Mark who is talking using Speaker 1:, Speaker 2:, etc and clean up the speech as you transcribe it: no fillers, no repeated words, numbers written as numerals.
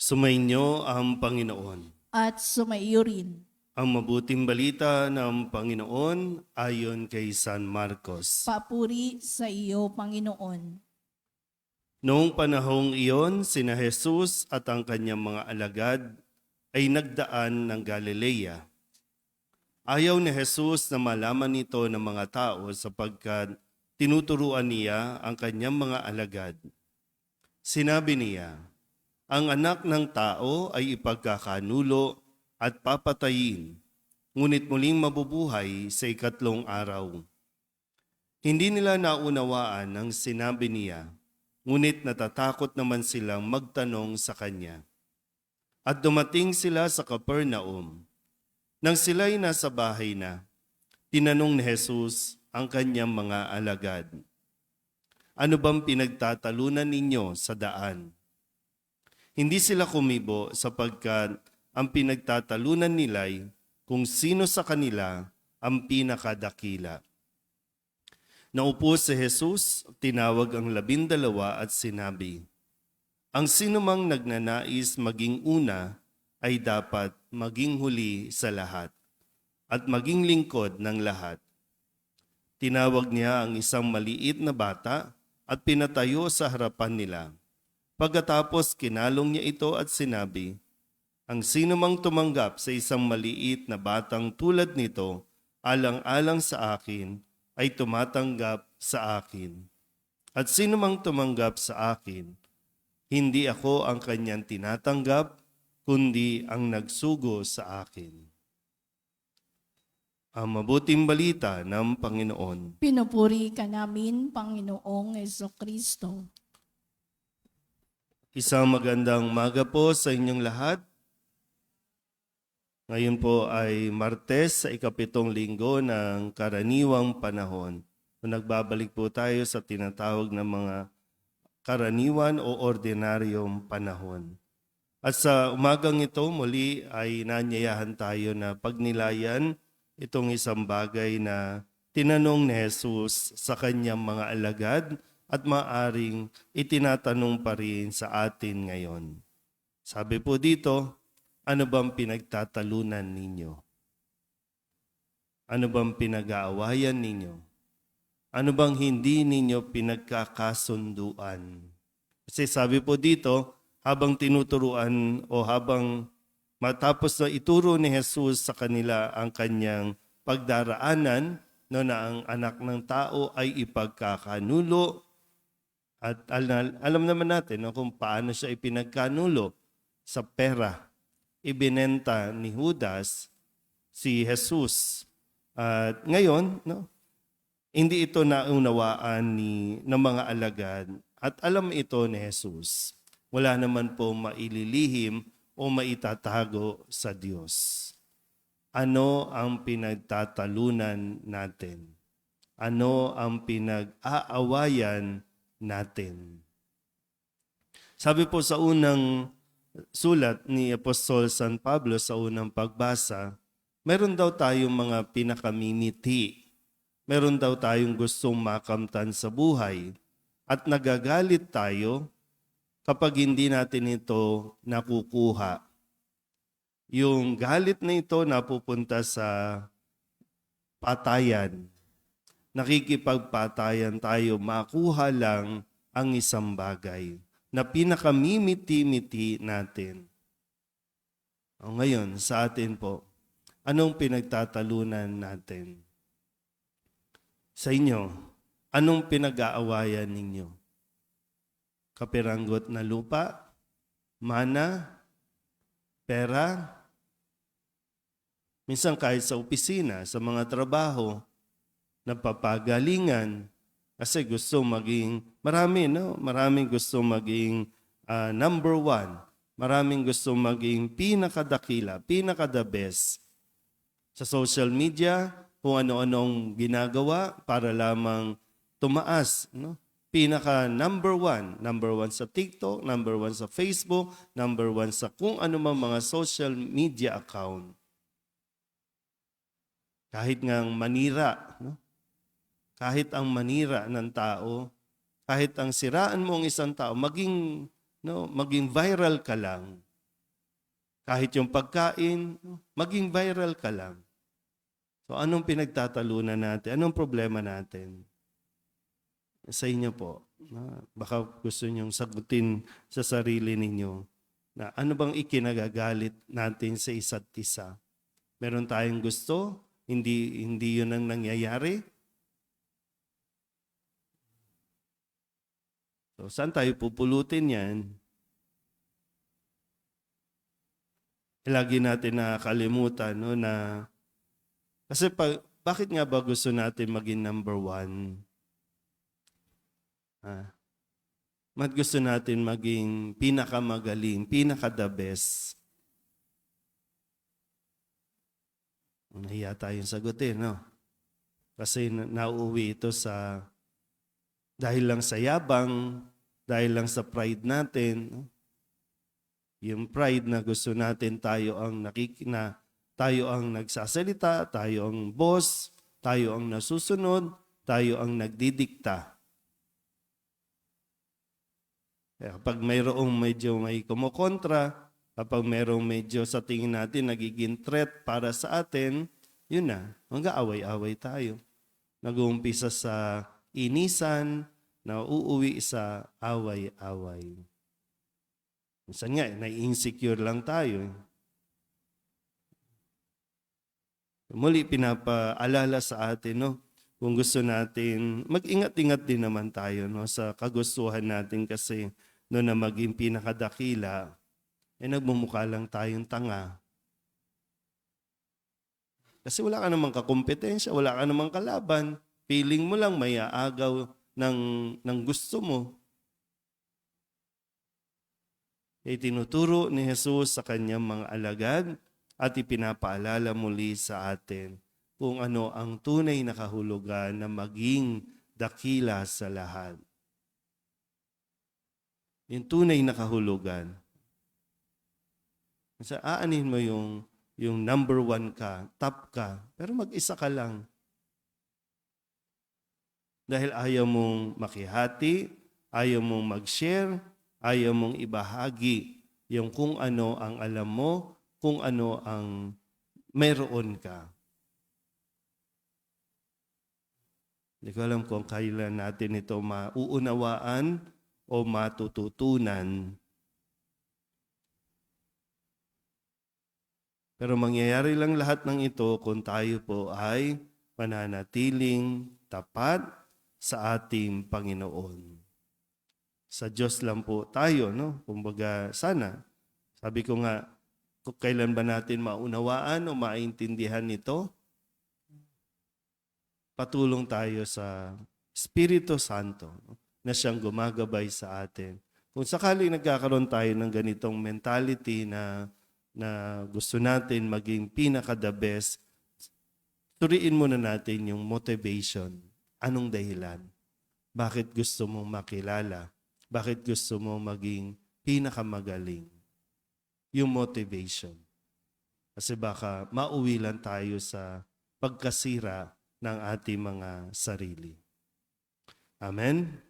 Speaker 1: Sumainyo ang Panginoon.
Speaker 2: at sumaiyo rin.
Speaker 1: Ang mabuting balita ng Panginoon ayon kay San Marcos.
Speaker 2: Papuri sa iyo, Panginoon.
Speaker 1: Noong panahong iyon, sina Jesus at ang kanyang mga alagad ay nagdaan ng Galilea. Ayaw ni Jesus na malaman ito ng mga tao sapagkat tinuturuan niya ang kanyang mga alagad. Sinabi niya, ang anak ng tao ay ipagkakanulo at papatayin, ngunit muling mabubuhay sa ikatlong araw. Hindi nila naunawaan ang sinabi niya, ngunit natatakot naman silang magtanong sa kanya. At dumating sila sa Capernaum. Nang sila'y nasa bahay na, tinanong ni Jesus ang kanyang mga alagad, ano bang pinagtatalunan ninyo sa daan? Hindi sila kumibo sapagkat ang pinagtatalunan nila'y kung sino sa kanila ang pinakadakila. Naupo si Jesus, tinawag ang 12 at sinabi, ang sinumang nagnanais maging una ay dapat maging huli sa lahat at maging lingkod ng lahat. Tinawag niya ang isang maliit na bata at pinatayo sa harapan nila. Pagkatapos kinalong niya ito at sinabi, ang sinumang tumanggap sa isang maliit na batang tulad nito, alang-alang sa akin, ay tumatanggap sa akin. At sinumang tumanggap sa akin, hindi ako ang kanyang tinatanggap, kundi ang nagsugo sa akin. Ang mabuting balita ng Panginoon.
Speaker 2: Pinupuri ka namin, Panginoong Jesucristo.
Speaker 1: Isang magandang umaga po sa inyong lahat. Ngayon po ay Martes sa ikapitong linggo ng karaniwang panahon. Nagbabalik po tayo sa tinatawag na mga karaniwan o ordinaryong panahon. At sa umagang ito muli ay nanyayahan tayo na pagnilayan itong isang bagay na tinanong ni Jesus sa kanyang mga alagad at maaring itinatanong pa rin sa atin ngayon. Sabi po dito, ano bang pinagtatalunan ninyo? Ano bang pinag-aawayan ninyo? Ano bang hindi ninyo pinagkakasunduan? Kasi sabi po dito, habang tinuturuan o habang matapos na ituro ni Jesus sa kanila ang kanyang pagdaraanan, no, na ang anak ng tao ay ipagkakanulo. At alam naman natin no, kung paano siya ipinagkanulo sa pera. Ibinenta ni Judas si Jesus. At ngayon, no, hindi ito naunawaan ng mga alagad at alam ito ni Jesus. Wala naman po maililihim o maitatago sa Diyos. Ano ang pinagtatalunan natin? Ano ang pinag-aawayan natin? Sabi po sa unang sulat ni Apostol San Pablo sa unang pagbasa, meron daw tayong mga pinakamimiti. Meron daw tayong gustong makamtan sa buhay at nagagalit tayo kapag hindi natin ito nakukuha. Yung galit na ito napupunta sa patayan. Nakikipagpatayan tayo, makuha lang ang isang bagay na pinakamimiti-miti natin. O ngayon, sa atin po, anong pinagtatalunan natin? Sa inyo, anong pinag-aawayan ninyo? Kapiranggot na lupa, mana, pera, minsan kahit sa opisina, sa mga trabaho, napapagalingan, kasi gusto maging, maraming gusto maging number one, maraming gusto maging pinakadakila, pinaka-the best. Sa social media, kung ano-anong ginagawa para lamang tumaas, no? Pinaka number one sa TikTok, number one sa Facebook, number one sa kung ano mang mga social media account. Kahit ngang manira, no? Kahit ang manira ng tao, kahit ang siraan mo ang isang tao, maging viral ka lang. Kahit yung pagkain, maging viral ka lang. So anong pinagtatalunan natin? Anong problema natin? Sa inyo po. Baka gusto nyong sagutin sa sarili ninyo na ano bang ikinagagalit natin sa isa't isa? Meron tayong gusto? Hindi yun ang nangyayari? So, saan tayo pupulutin yan? Lagi natin nakakalimutan no, na kasi bakit nga ba gusto natin maging number one? Gusto natin maging pinakamagaling, pinaka-the best. Nahiya tayong sagutin, no? Kasi nauuwi ito dahil lang sa yabang, dahil lang sa pride natin. No? Yung pride na gusto natin tayo ang nagsasalita, tayo ang boss, tayo ang nasusunod, tayo ang nagdidikta. Kapag mayroong medyo may kumukontra, kapag mayroong medyo sa tingin natin nagiging threat para sa atin, yun na, mag-aaway-away tayo. Nag-uumpisa sa inisan, na uuwi sa away-away. Minsan nga, na-insecure lang tayo. Muli, pinapaalala sa atin, no? Kung gusto natin, mag-ingat-ingat din naman tayo no, sa kagustuhan natin kasi no, na maging pinakadakila, nagmumukha lang tayong tanga. Kasi wala ka namang kakompetensya, wala ka namang kalaban. Feeling mo lang may aagaw ng gusto mo. Tinuturo ni Jesus sa kanyang mga alagad at ipinapaalala muli sa atin kung ano ang tunay na kahulugan na maging dakila sa lahat. Yung tunay na kahulugan. Kasi aanin mo yung number one ka, top ka, pero mag-isa ka lang. Dahil ayaw mong makihati, ayaw mong mag-share, ayaw mong ibahagi yung kung ano ang alam mo, kung ano ang meron ka. Hindi ko alam kung kailan natin ito mauunawaan o matututunan. Pero mangyayari lang lahat ng ito kung tayo po ay mananatiling tapat sa ating Panginoon. Sa Diyos lang po tayo, no? Kumbaga, sana. Sabi ko nga, kung kailan ba natin maunawaan o maintindihan ito? Patulong tayo sa Espiritu Santo, no? Na siyang gumagabay sa atin. Kung sakaling nagkakaroon tayo ng ganitong mentality na gusto natin maging pinaka-the best, suriin muna natin yung motivation. Anong dahilan? Bakit gusto mong makilala? Bakit gusto mong maging pinakamagaling? Yung motivation. Kasi baka mauwi lang tayo sa pagkasira ng ating mga sarili. Amen?